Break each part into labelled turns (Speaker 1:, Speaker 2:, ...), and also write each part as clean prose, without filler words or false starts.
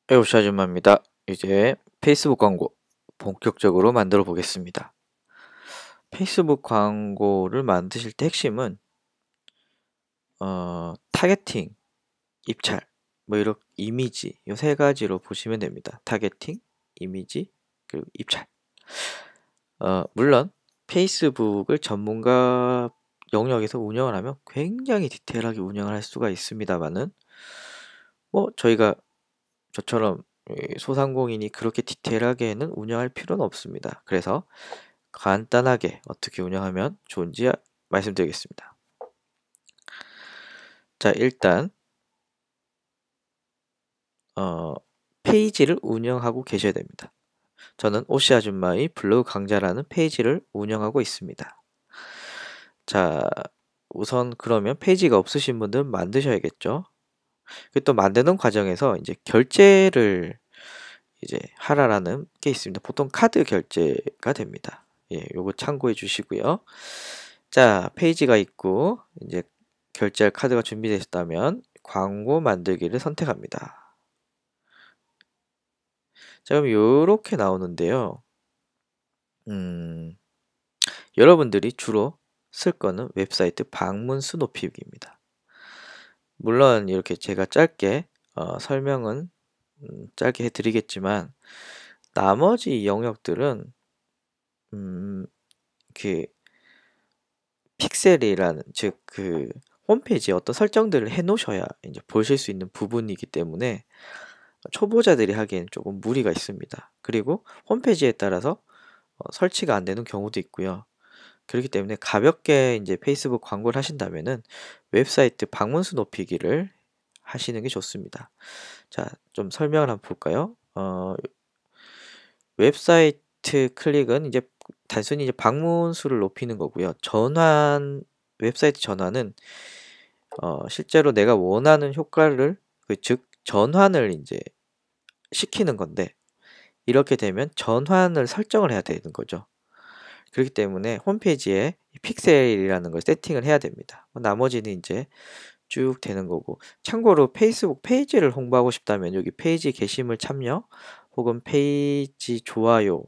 Speaker 1: 에오시 아줌마입니다. 이제 페이스북 광고 본격적으로 만들어 보겠습니다. 페이스북 광고를 만드실 때 핵심은 타겟팅, 입찰, 뭐 이런 이미지 이 세 가지로 보시면 됩니다. 타겟팅, 이미지, 그리고 입찰. 물론 페이스북을 전문가 영역에서 운영을 하면 굉장히 디테일하게 운영을 할 수가 있습니다만은 뭐 저처럼 소상공인이 그렇게 디테일하게는 운영할 필요는 없습니다. 그래서 간단하게 어떻게 운영하면 좋은지 말씀드리겠습니다. 자, 일단 페이지를 운영하고 계셔야 됩니다. 저는 오씨 아줌마의 블로그 강좌라는 페이지를 운영하고 있습니다. 자, 우선 그러면 페이지가 없으신 분들은 만드셔야겠죠. 또 만드는 과정에서 이제 결제를 이제 하라라는 게 있습니다. 보통 카드 결제가 됩니다. 예, 요거 참고해 주시고요. 자, 페이지가 있고 이제 결제할 카드가 준비되셨다면 광고 만들기를 선택합니다. 자, 그럼 요렇게 나오는데요. 여러분들이 주로 쓸 거는 웹사이트 방문 수 높이기입니다. 물론 이렇게 제가 짧게 설명은 짧게 해드리겠지만 나머지 영역들은 그 픽셀이라는 즉 그 홈페이지에 어떤 설정들을 해 놓으셔야 이제 보실 수 있는 부분이기 때문에 초보자들이 하기엔 조금 무리가 있습니다. 그리고 홈페이지에 따라서 설치가 안 되는 경우도 있고요. 그렇기 때문에 가볍게 이제 페이스북 광고를 하신다면은 웹사이트 방문 수 높이기를 하시는 게 좋습니다. 자, 좀 설명을 한번 볼까요? 웹사이트 클릭은 이제 단순히 이제 방문 수를 높이는 거고요. 웹사이트 전환은 실제로 내가 원하는 효과를 즉 전환을 이제 시키는 건데 이렇게 되면 전환을 설정을 해야 되는 거죠. 그렇기 때문에 홈페이지에 픽셀이라는 걸 세팅을 해야 됩니다. 나머지는 이제 쭉 되는 거고 참고로 페이스북 페이지를 홍보하고 싶다면 여기 페이지 게시물 참여 혹은 페이지 좋아요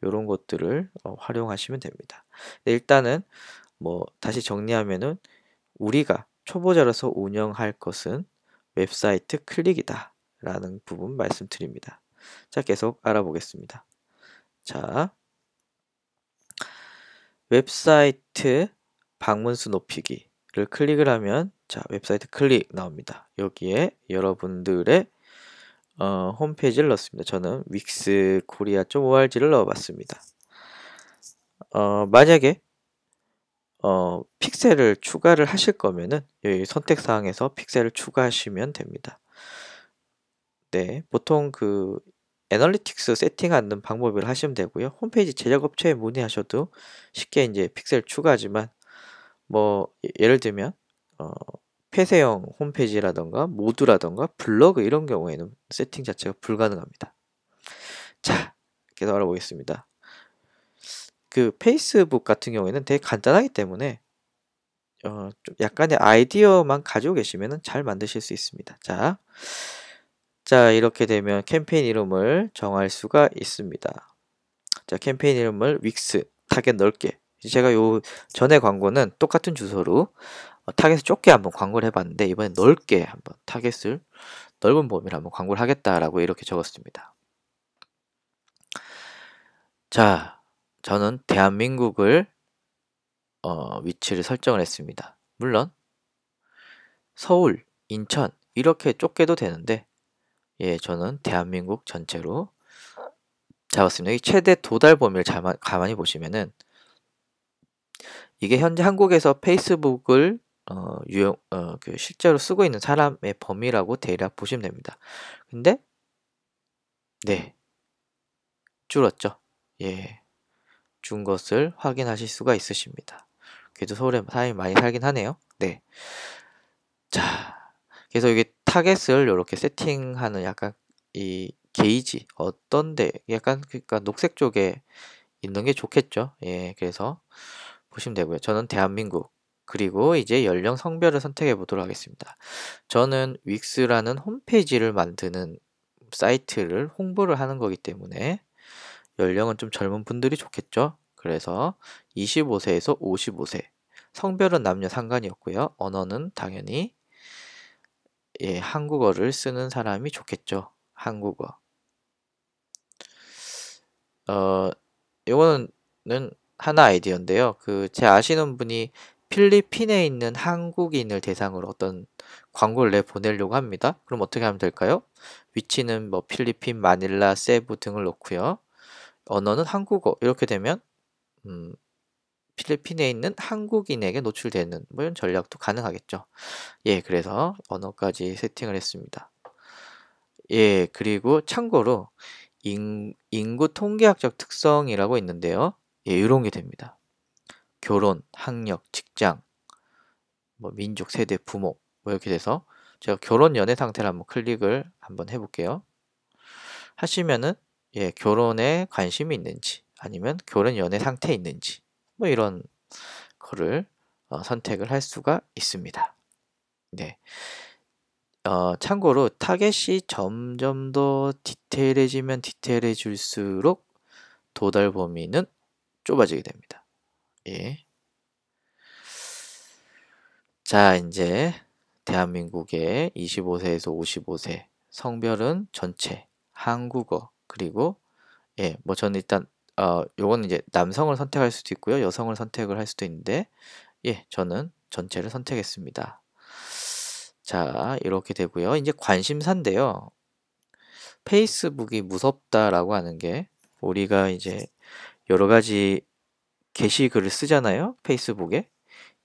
Speaker 1: 이런 것들을 활용하시면 됩니다. 네, 일단은 뭐 다시 정리하면은 우리가 초보자로서 운영할 것은 웹사이트 클릭이다 라는 부분 말씀드립니다. 자, 계속 알아보겠습니다. 자, 웹사이트 방문수 높이기를 클릭을 하면 자, 웹사이트 클릭 나옵니다. 여기에 여러분들의 홈페이지를 넣습니다. 저는 wixkorea.org를 넣어봤습니다. 만약에 픽셀을 추가를 하실 거면은 여기 선택사항에서 픽셀을 추가하시면 됩니다. 네, 보통 그 애널리틱스 세팅하는 방법을 하시면 되고요. 홈페이지 제작업체에 문의하셔도 쉽게 이제 픽셀 추가하지만 뭐 예를 들면 폐쇄형 홈페이지라던가 모드라던가 블로그 이런 경우에는 세팅 자체가 불가능합니다. 자, 계속 알아보겠습니다. 그 페이스북 같은 경우에는 되게 간단하기 때문에 좀 약간의 아이디어만 가지고 계시면 잘 만드실 수 있습니다. 자, 이렇게 되면 캠페인 이름을 정할 수가 있습니다. 자, 캠페인 이름을 윅스 타겟 넓게. 제가 요 전에 광고는 똑같은 주소로 타겟을 좁게 한번 광고를 해봤는데 이번엔 넓게 한번 타겟을 넓은 범위로 한번 광고를 하겠다라고 이렇게 적었습니다. 자, 저는 대한민국을 위치를 설정을 했습니다. 물론 서울, 인천 이렇게 좁게도 되는데 예, 저는 대한민국 전체로 잡았습니다. 이 최대 도달 범위를 가만히 보시면은 이게 현재 한국에서 페이스북을 실제로 쓰고 있는 사람의 범위라고 대략 보시면 됩니다. 근데 네, 줄었죠. 예, 준 것을 확인하실 수가 있으십니다. 그래도 서울에 사람이 많이 살긴 하네요. 네. 자, 그래서 이게 타겟을 이렇게 세팅하는 약간 이 게이지 어떤데 약간 그러니까 녹색 쪽에 있는 게 좋겠죠. 예, 그래서 보시면 되고요. 저는 대한민국 그리고 이제 연령 성별을 선택해 보도록 하겠습니다. 저는 윅스라는 홈페이지를 만드는 사이트를 홍보를 하는 거기 때문에 연령은 좀 젊은 분들이 좋겠죠. 그래서 25세에서 55세. 성별은 남녀 상관이 없고요. 언어는 당연히 한국어를 쓰는 사람이 좋겠죠. 한국어. 어, 요거는 하나 아이디어인데요. 제 아시는 분이 필리핀에 있는 한국인을 대상으로 어떤 광고를 내보내려고 합니다. 그럼 어떻게 하면 될까요? 위치는 뭐 필리핀, 마닐라, 세부 등을 놓고요. 언어는 한국어. 이렇게 되면 음, 필리핀에 있는 한국인에게 노출되는 뭐 이런 전략도 가능하겠죠. 그래서 언어까지 세팅을 했습니다. 그리고 참고로 인구 통계학적 특성이라고 있는데요. 이런 게 됩니다. 결혼, 학력, 직장, 뭐 민족, 세대, 부모 뭐 이렇게 돼서 제가 결혼 연애 상태를 한번 클릭을 한번 해볼게요. 하시면은 결혼에 관심이 있는지 아니면 결혼 연애 상태에 있는지 뭐 이런 거를 선택을 할 수가 있습니다. 네. 참고로 타겟이 점점 더 디테일해지면 디테일해질수록 도달 범위는 좁아지게 됩니다. 자, 이제 대한민국의 25세에서 55세 성별은 전체 한국어 그리고 뭐 저는 일단 요거는 이제 남성을 선택할 수도 있고요. 여성을 선택을 할 수도 있는데 저는 전체를 선택했습니다. 자, 이렇게 되고요. 이제 관심사인데요. 페이스북이 무섭다라고 하는 게 우리가 이제 여러 가지 게시글을 쓰잖아요. 페이스북에.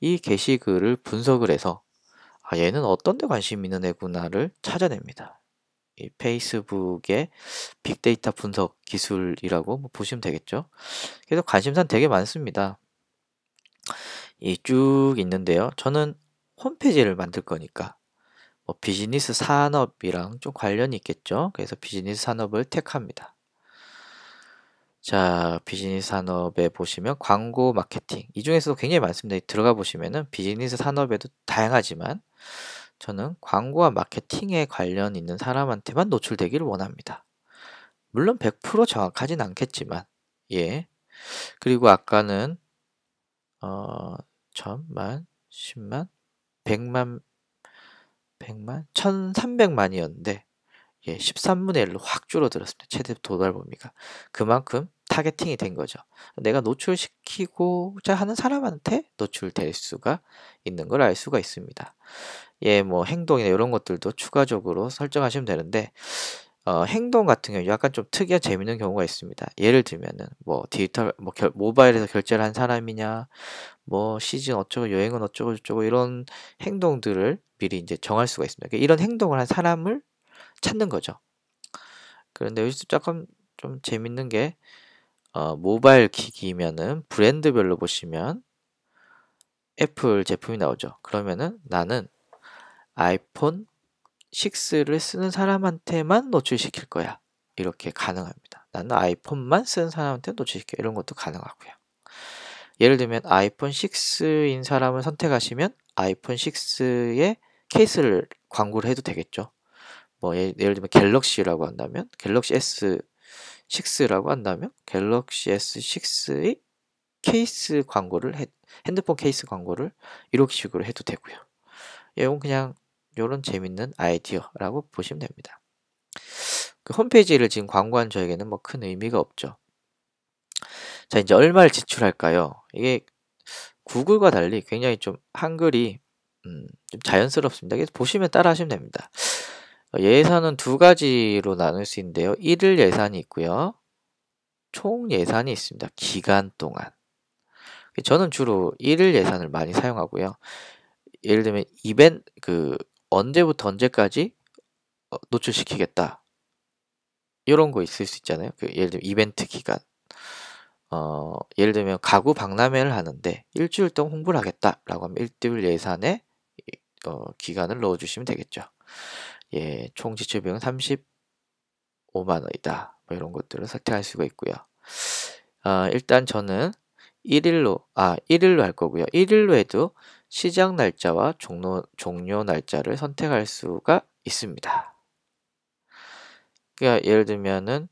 Speaker 1: 이 게시글을 분석을 해서 얘는 어떤 데 관심 있는 애구나를 찾아냅니다. 이 페이스북의 빅데이터 분석 기술이라고 뭐 보시면 되겠죠. 그래서 관심사는 되게 많습니다. 쭉 있는데요. 저는 홈페이지를 만들 거니까 뭐 비즈니스 산업이랑 좀 관련이 있겠죠. 그래서 비즈니스 산업을 택합니다. 자, 비즈니스 산업에 보시면 광고 마케팅 이 중에서도 굉장히 많습니다. 들어가 보시면은 비즈니스 산업에도 다양하지만 저는 광고와 마케팅에 관련 있는 사람한테만 노출되기를 원합니다. 물론 100% 정확하진 않겠지만 그리고 아까는 1000만, 10만, 100만, 1300만이었는데 13분의 1로 확 줄어들었습니다. 최대 도달 범위가. 그만큼 타겟팅이 된 거죠. 내가 노출시키고자 하는 사람한테 노출될 수가 있는 걸 알 수가 있습니다. 뭐 행동이나 이런 것들도 추가적으로 설정하시면 되는데 행동 같은 경우 약간 좀 특이한 재밌는 경우가 있습니다. 예를 들면은 뭐 디지털 모바일에서 결제를 한 사람이냐 뭐 시즌 어쩌고 여행은 어쩌고 저쩌고 이런 행동들을 미리 이제 정할 수가 있습니다. 그러니까 이런 행동을 한 사람을 찾는 거죠. 그런데 여기서 조금 좀 재밌는 게 모바일 기기면은 브랜드별로 보시면 애플 제품이 나오죠. 그러면은 나는 아이폰 6를 쓰는 사람한테만 노출시킬 거야. 이렇게 가능합니다. 나는 아이폰만 쓰는 사람한테 노출시켜. 이런 것도 가능하고요. 예를 들면 아이폰 6인 사람을 선택하시면 아이폰 6의 케이스를 광고를 해도 되겠죠. 뭐 예를 들면 갤럭시라고 한다면 갤럭시 S6라고 한다면 갤럭시 S6의 케이스 광고를 핸드폰 케이스 광고를 이렇게 식으로 해도 되고요. 이건 그냥 이런 재밌는 아이디어라고 보시면 됩니다. 그 홈페이지를 지금 광고한 저에게는 뭐 큰 의미가 없죠. 자, 이제 얼마를 지출할까요? 이게 구글과 달리 굉장히 좀 한글이 좀 자연스럽습니다. 그래서 보시면 따라 하시면 됩니다. 예산은 두 가지로 나눌 수 있는데요. 일일 예산이 있고요. 총 예산이 있습니다. 기간 동안. 저는 주로 일일 예산을 많이 사용하고요. 예를 들면 언제부터 언제까지 노출시키겠다. 이런 거 있을 수 있잖아요. 예를 들면 이벤트 기간. 예를 들면 가구 박람회를 하는데 일주일 동안 홍보를 하겠다라고 하면 일주일 예산에 기간을 넣어주시면 되겠죠. 총 지출 비용은 35만 원이다. 뭐 이런 것들을 선택할 수가 있고요. 일단 저는 1일로 할 거고요. 1일로 해도 시작 날짜와 종료 날짜를 선택할 수가 있습니다. 그러니까 예를 들면은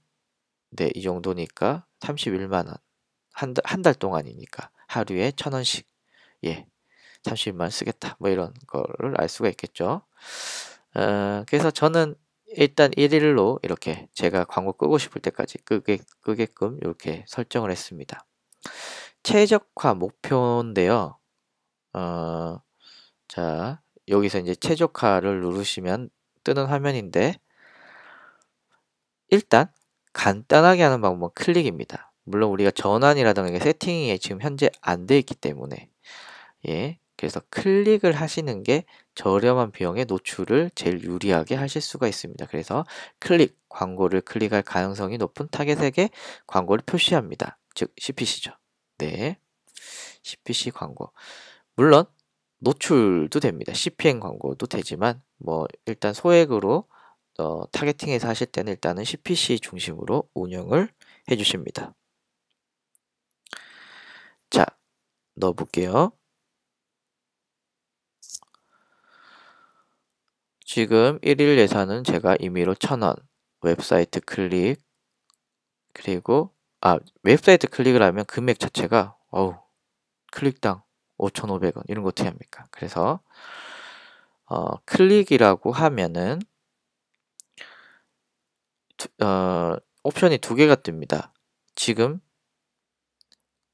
Speaker 1: 네, 이 정도니까 31만 원. 한 달 동안이니까 하루에 1,000원씩. 예. 30만 원 쓰겠다. 뭐 이런 거를 알 수가 있겠죠. 그래서 저는 일단 1일로 이렇게 제가 광고 끄고 싶을 때까지 끄게끔 이렇게 설정을 했습니다. 최적화 목표인데요. 자, 여기서 이제 최적화를 누르시면 뜨는 화면인데, 일단 간단하게 하는 방법은 클릭입니다. 물론 우리가 전환이라든가 세팅이 지금 현재 안 돼 있기 때문에, 예, 그래서 클릭을 하시는 게 저렴한 비용의 노출을 제일 유리하게 하실 수가 있습니다. 그래서 광고를 클릭할 가능성이 높은 타겟에게 광고를 표시합니다. 즉 CPC죠. 네, CPC 광고. 물론 노출도 됩니다. CPM 광고도 되지만 뭐 일단 소액으로 타겟팅해서 하실 때는 일단은 CPC 중심으로 운영을 해주십니다. 자, 넣어볼게요. 지금 1일 예산은 제가 임의로 1,000원, 웹사이트 클릭, 그리고 웹사이트 클릭을 하면 금액 자체가 클릭당 5,500원 이런 거 어떻게 합니까? 그래서 클릭이라고 하면은 옵션이 두 개가 뜹니다. 지금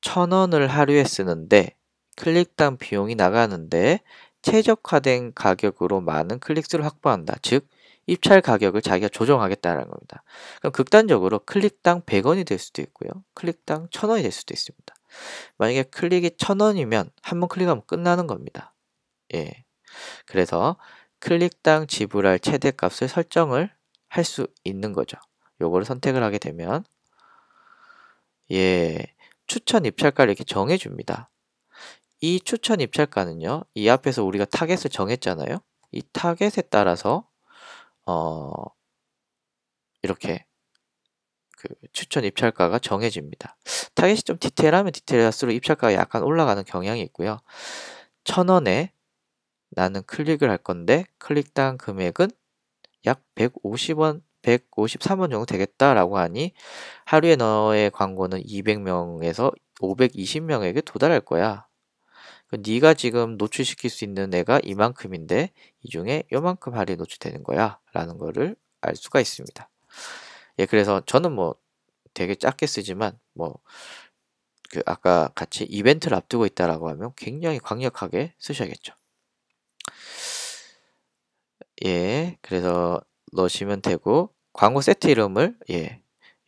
Speaker 1: 1,000원을 하루에 쓰는데 클릭당 비용이 나가는데 최적화된 가격으로 많은 클릭수를 확보한다. 즉 입찰 가격을 자기가 조정하겠다는 겁니다. 그럼 극단적으로 클릭당 100원이 될 수도 있고요. 클릭당 1,000원이 될 수도 있습니다. 만약에 클릭이 1,000원이면 한 번 클릭하면 끝나는 겁니다. 예. 그래서 클릭당 지불할 최대값을 설정을 할 수 있는 거죠. 요거를 선택을 하게 되면 예, 추천 입찰가를 이렇게 정해줍니다. 이 추천 입찰가는요, 이 앞에서 우리가 타겟을 정했잖아요. 이 타겟에 따라서 이렇게 그 추천 입찰가가 정해집니다. 타겟이 좀 디테일하면 디테일할수록 입찰가가 약간 올라가는 경향이 있고요. 1,000원에 나는 클릭을 할 건데 클릭당 금액은 약 150원, 153원 정도 되겠다라고 하니 하루에 너의 광고는 200명에서 520명에게 도달할 거야. 네가 지금 노출시킬 수 있는 애가 이만큼인데 이 중에 요만큼 할인 노출되는 거야 라는 거를 알 수가 있습니다. 예, 그래서 저는 뭐 되게 작게 쓰지만 뭐 그 아까 같이 이벤트를 앞두고 있다라고 하면 굉장히 강력하게 쓰셔야겠죠. 예, 그래서 넣으시면 되고 광고 세트 이름을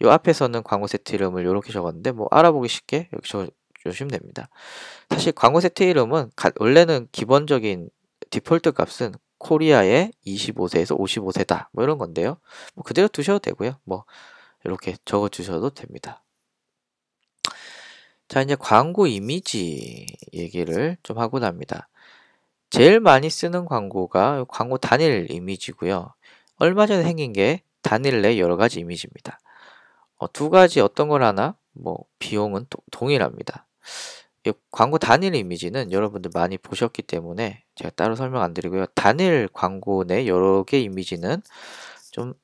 Speaker 1: 요 앞에서는 광고 세트 이름을 이렇게 적었는데 뭐 알아보기 쉽게 여기 적어주시면 됩니다. 사실 광고 세트 이름은 원래는 기본적인 디폴트 값은 코리아의 25세에서 55세다 뭐 이런 건데요. 뭐 그대로 두셔도 되고요. 뭐 이렇게 적어 주셔도 됩니다. 자, 이제 광고 이미지 얘기를 좀 하고 납니다. 제일 많이 쓰는 광고가 광고 단일 이미지고요. 얼마 전에 생긴 게 단일 내 여러 가지 이미지입니다. 두 가지 어떤 걸 하나? 뭐 비용은 동일합니다. 이 광고 단일 이미지는 여러분들 많이 보셨기 때문에 제가 따로 설명 안 드리고요. 단일 광고 내 여러 개 이미지는 좀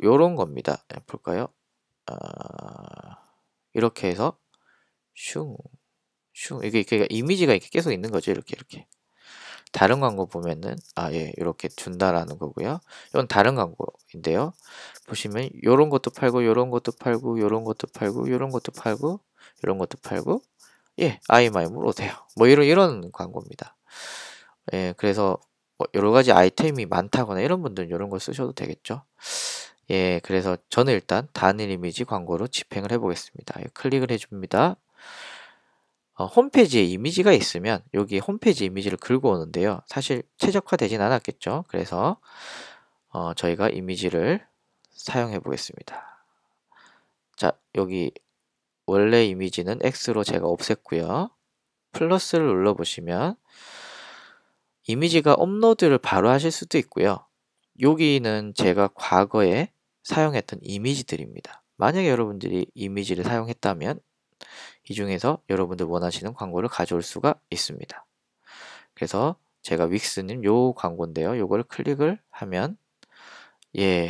Speaker 1: 요런 겁니다. 볼까요? 이렇게 해서 슝 이게 이미지가 이렇게 계속 있는 거죠. 이렇게 다른 광고 보면은 이렇게 준다라는 거고요. 이건 다른 광고인데요. 보시면 요런 것도 팔고 요런 것도 팔고 요런 것도 팔고 요런 것도 팔고 요런 것도 팔고 아이마이물 오세요. 뭐 이런 광고입니다. 예, 그래서 뭐 여러 가지 아이템이 많다거나 이런 분들은 이런 걸 쓰셔도 되겠죠. 예, 그래서 저는 일단 단일 이미지 광고로 집행을 해보겠습니다. 클릭을 해줍니다. 홈페이지에 이미지가 있으면 여기 홈페이지 이미지를 긁어 오는데요. 사실 최적화되진 않았겠죠. 그래서 저희가 이미지를 사용해 보겠습니다. 자, 여기 원래 이미지는 X로 제가 없앴고요. 플러스를 눌러 보시면 이미지가 업로드를 바로 하실 수도 있고요. 여기는 제가 과거에 사용했던 이미지들입니다. 만약에 여러분들이 이미지를 사용했다면 이 중에서 여러분들 원하시는 광고를 가져올 수가 있습니다. 그래서 제가 윅스님 요 광고인데요. 요걸 클릭을 하면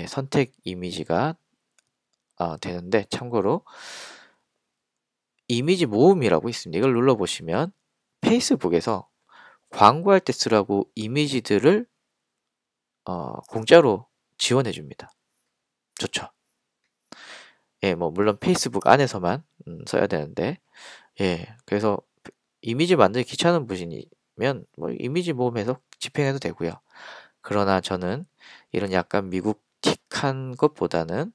Speaker 1: 선택 이미지가 되는데, 참고로 이미지 모음이라고 있습니다. 이걸 눌러보시면 페이스북에서 광고할 때 쓰라고 이미지들을 공짜로 지원해 줍니다. 좋죠. 예, 뭐 물론 페이스북 안에서만 써야 되는데, 예, 그래서 이미지 만들기 귀찮은 분이면 뭐 이미지 모음해서 집행해도 되고요. 그러나 저는 이런 약간 미국틱한 것보다는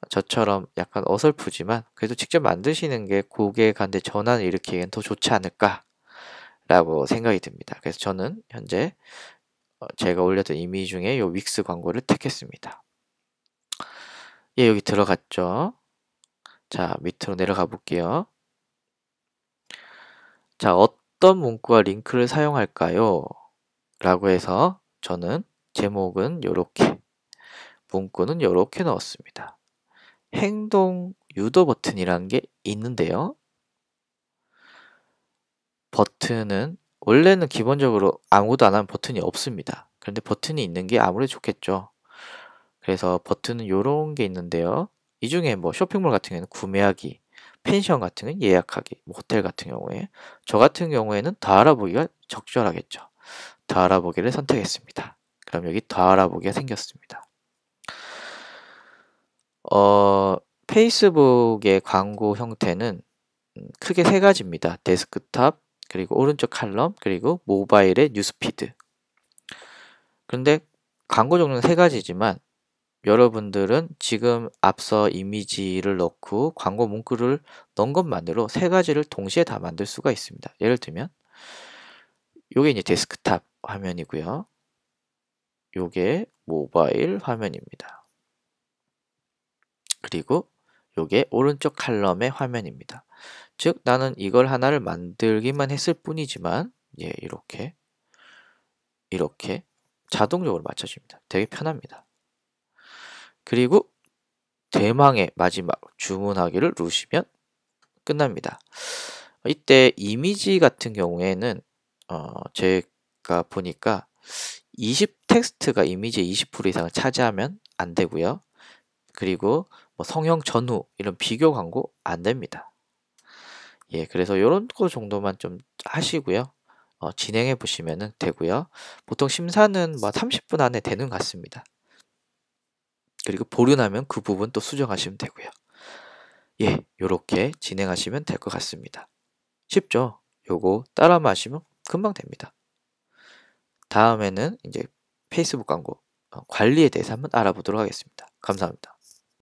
Speaker 1: 저처럼 약간 어설프지만 그래도 직접 만드시는 게 고객한테 전환을 일으키기엔 더 좋지 않을까라고 생각이 듭니다. 그래서 저는 현재 제가 올렸던 이미지 중에 요 윅스 광고를 택했습니다. 예, 여기 들어갔죠. 자, 밑으로 내려가 볼게요. 자, 어떤 문구와 링크를 사용할까요? 라고 해서 저는 제목은 요렇게, 문구는 요렇게 넣었습니다. 행동 유도 버튼이라는 게 있는데요. 버튼은 원래는 기본적으로 아무도 안 하면 버튼이 없습니다. 그런데 버튼이 있는 게 아무래도 좋겠죠. 그래서 버튼은 요런 게 있는데요. 이 중에 뭐 쇼핑몰 같은 경우에는 구매하기, 펜션 같은 경우는 예약하기, 뭐 호텔 같은 경우에, 저 같은 경우에는 더 알아보기가 적절하겠죠. 더 알아보기를 선택했습니다. 그럼 여기 더 알아보기가 생겼습니다. 페이스북의 광고 형태는 크게 세 가지입니다. 데스크탑, 그리고 오른쪽 칼럼, 그리고 모바일의 뉴스피드. 그런데 광고 종류는 세 가지지만 여러분들은 지금 앞서 이미지를 넣고 광고 문구를 넣은 것만으로 세 가지를 동시에 다 만들 수가 있습니다. 예를 들면 요게 이제 데스크탑 화면이고요. 요게 모바일 화면입니다. 그리고 요게 오른쪽 칼럼의 화면입니다. 즉 나는 이걸 하나를 만들기만 했을 뿐이지만 이렇게 자동적으로 맞춰집니다. 되게 편합니다. 그리고 대망의 마지막 주문하기를 누르시면 끝납니다. 이때 이미지 같은 경우에는 제가 보니까 20텍스트가 이미지의 20% 이상을 차지하면 안 되고요. 그리고 뭐 성형 전후 이런 비교 광고 안 됩니다. 예, 그래서 이런 거 정도만 좀 하시고요. 진행해 보시면 되고요. 보통 심사는 뭐 30분 안에 되는 것 같습니다. 그리고 보류나면 그 부분 또 수정하시면 되고요. 예, 요렇게 진행하시면 될 것 같습니다. 쉽죠? 요거 따라 마시면 금방 됩니다. 다음에는 이제 페이스북 광고 관리에 대해서 한번 알아보도록 하겠습니다. 감사합니다.